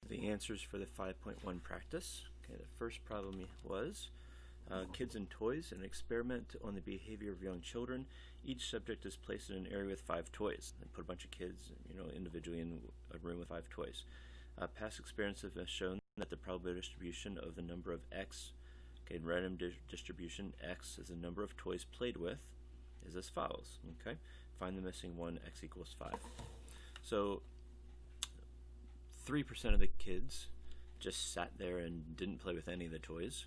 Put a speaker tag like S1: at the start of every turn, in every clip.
S1: The answers for the 5.1 practice. Okay, the first problem was kids and toys, an experiment on the behavior of young children. Each subject is placed in an area with 5 toys. They put a bunch of kids, individually in a room with 5 toys. Past experiments have shown that the probability distribution of the number of x, random distribution, x is the number of toys played with, is as follows. Okay, find the missing one, x equals 5. So 3% of the kids just sat there and didn't play with any of the toys.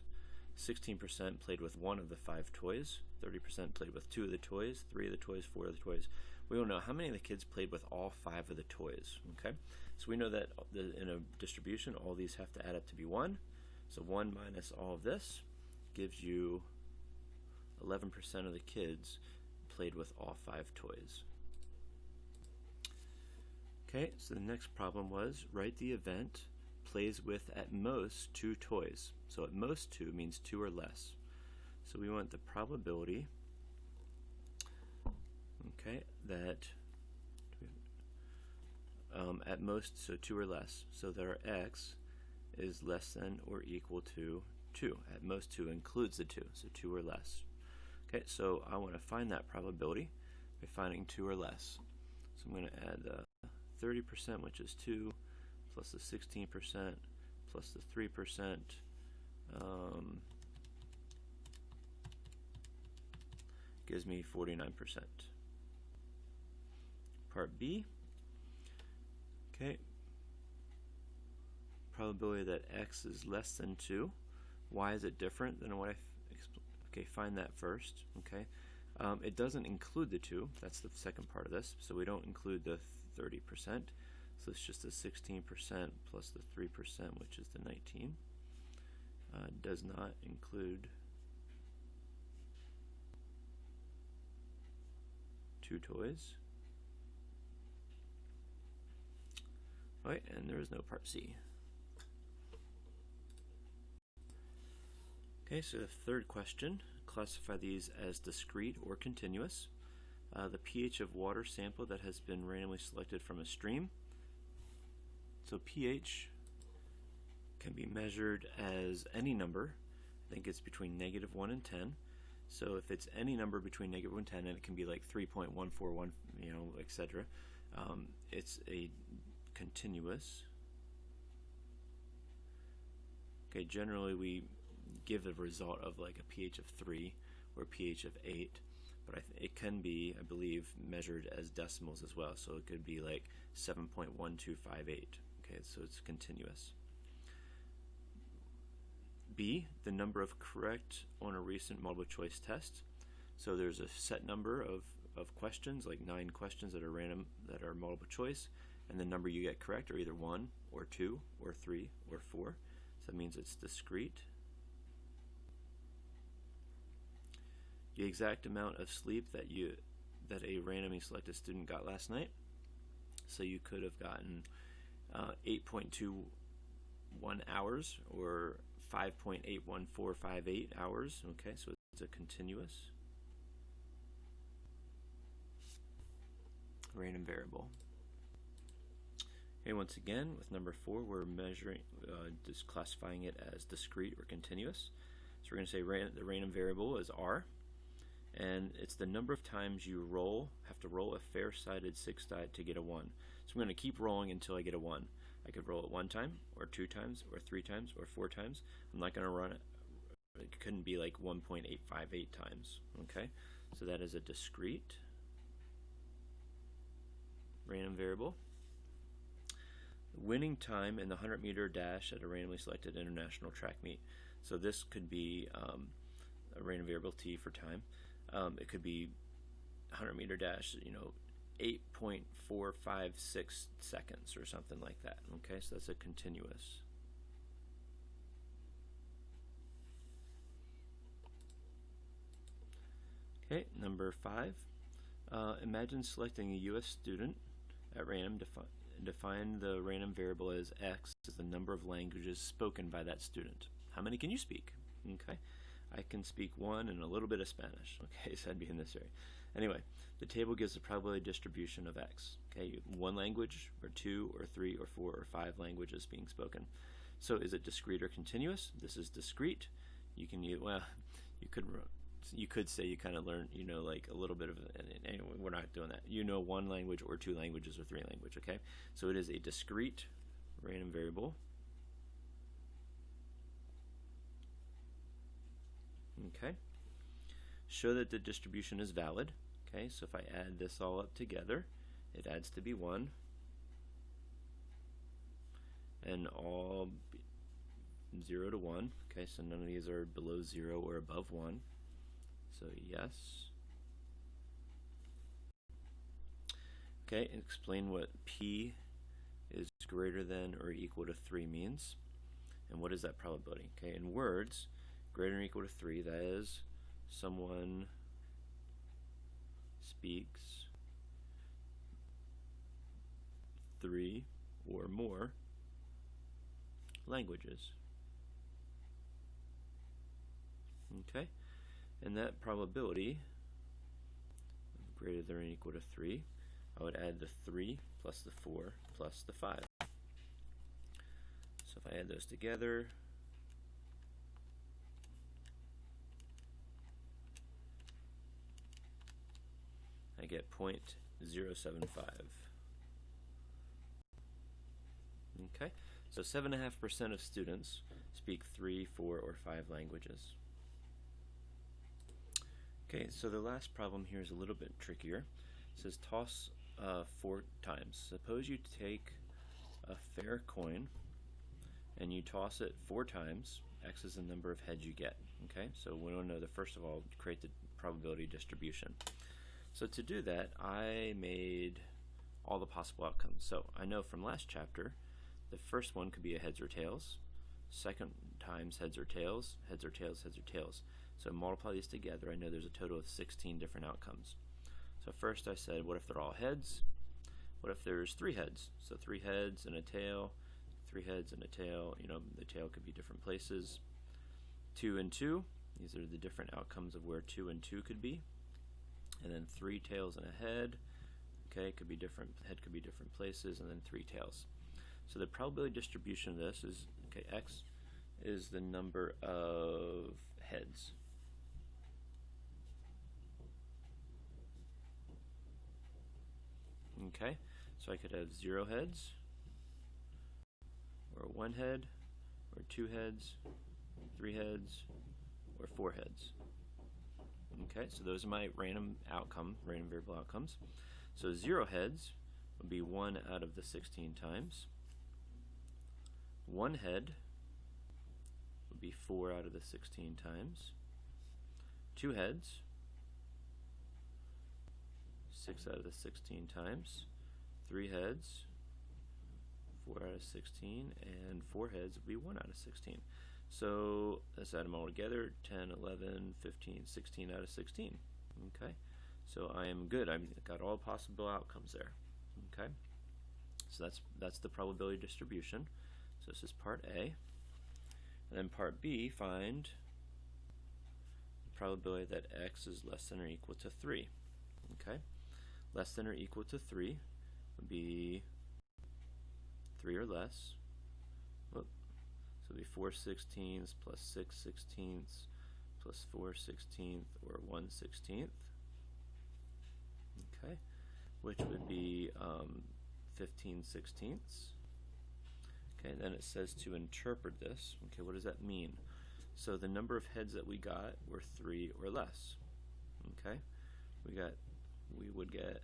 S1: 16% played with one of the 5 toys. 30% played with 2 of the toys, 3 of the toys, 4 of the toys. We don't know how many of the kids played with all 5 of the toys. Okay, so we know that in a distribution, all these have to add up to be 1. So 1 minus all of this gives you 11% of the kids played with all 5 toys. Okay, so the next problem was write the event plays with at most 2 toys. So at most 2 means 2 or less. So we want the probability, okay, that at most, so 2 or less, so that our x is less than or equal to 2. At most 2 includes the 2, so 2 or less. Okay, so I want to find that probability by finding 2 or less. So I'm going to add the 30%, which is 2, plus the 16%, plus the 3%, gives me 49%. Part B, okay, probability that x is less than 2. Why is it different than what okay, find that first, okay. It doesn't include the 2, that's the second part of this, so we don't include the 30%, so it's just the 16% plus the 3%, which is the 19. Does not include 2 toys. Right, and there is no part C. Okay, so the third question, classify these as discrete or continuous. The pH of water sample that has been randomly selected from a stream. So pH can be measured as any number. I think it's between -1 and 10. So if it's any number between -1 and 10, and it can be like 3.141, etc. It's a continuous. Okay, generally we give the result of like a pH of 3 or a pH of 8, but it can be, I believe, measured as decimals as well. So it could be like 7.1258. Okay, so it's continuous. B, the number of correct on a recent multiple choice test. So there's a set number of questions, like 9 questions that are random, that are multiple choice, and the number you get correct are either 1 or 2 or 3 or 4. So that means it's discrete. The exact amount of sleep that a randomly selected student got last night. So you could have gotten 8.21 hours or 5.81458 hours. Okay, so it's a continuous random variable. Okay, once again, with number 4, we're measuring, just classifying it as discrete or continuous. So we're going to say the random variable is R, and it's the number of times you have to roll a fair-sided 6 die to get a 1. So I'm going to keep rolling until I get a 1. I could roll it 1 time, or 2 times, or 3 times, or 4 times. I'm not going to run it. It couldn't be like 1.858 times. Okay, so that is a discrete random variable. Winning time in the 100-meter dash at a randomly selected international track meet. So this could be a random variable T for time. It could be 100-meter dash, 8.456 seconds or something like that. Okay, so that's a continuous. Okay, number 5. Imagine selecting a U.S. student at random. Define the random variable as X is the number of languages spoken by that student. How many can you speak? Okay, I can speak 1 and a little bit of Spanish. Okay, so I'd be in this area. Anyway, the table gives the probability distribution of X. Okay, one language, or two, or three, or four, or five languages being spoken. So is it discrete or continuous? This is discrete. You can use, well, you could say you kind of learn, like a little bit of, anyway, we're not doing that. One language or two languages or three language, okay? So it is a discrete random variable. Okay. Show that the distribution is valid. Okay, so if I add this all up together, it adds to be 1. And all 0 to 1. Okay, so none of these are below 0 or above 1. So yes. Okay, and explain what P is greater than or equal to 3 means. And what is that probability? Okay, in words, greater than or equal to 3, that is someone speaks 3 or more languages. Okay, and that probability of greater than or equal to 3, I would add the 3 plus the 4 plus the 5. So if I add those together, I get 0.075. Okay, so 7.5% of students speak 3, 4, or 5 languages. Okay, so the last problem here is a little bit trickier. It says toss 4 times. Suppose you take a fair coin and you toss it 4 times. X is the number of heads you get. Okay, so we want to know first of all, create the probability distribution. So to do that, I made all the possible outcomes. So I know from last chapter, the first one could be a heads or tails. Second times heads or tails, heads or tails, heads or tails. So multiply these together, I know there's a total of 16 different outcomes. So first I said, what if they're all heads? What if there's 3 heads? So 3 heads and a tail, 3 heads and a tail, the tail could be different places. 2 and 2, these are the different outcomes of where 2 and 2 could be. And then 3 tails and a head, okay, could be different, head could be different places, and then 3 tails. So the probability distribution of this is, okay, X is the number of heads. Okay, so I could have 0 heads, or 1 head, or 2 heads, 3 heads, or 4 heads. Okay, so those are my random variable outcomes. So 0 heads would be 1 out of the 16 times. 1 head would be 4 out of the 16 times. 2 heads, 6 out of the 16 times. 3 heads, 4 out of 16, and 4 heads would be 1 out of 16. So let's add them all together, 10, 11, 15, 16 out of 16. Okay, so I am good. I've got all possible outcomes there. Okay, so that's the probability distribution. So this is part A. And then part B, find the probability that X is less than or equal to 3. Okay, less than or equal to 3 would be 3 or less. Whoop. So it would be 4 16ths plus 6 16ths plus 4 16th or 1 16th. Okay, which would be 15 16ths. Okay, then it says to interpret this. Okay, what does that mean? So the number of heads that we got were 3 or less. Okay, we would get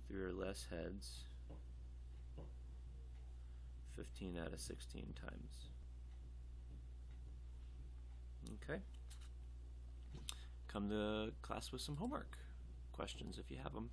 S1: 3 or less heads 15 out of 16 times. Okay, come to class with some homework questions if you have them.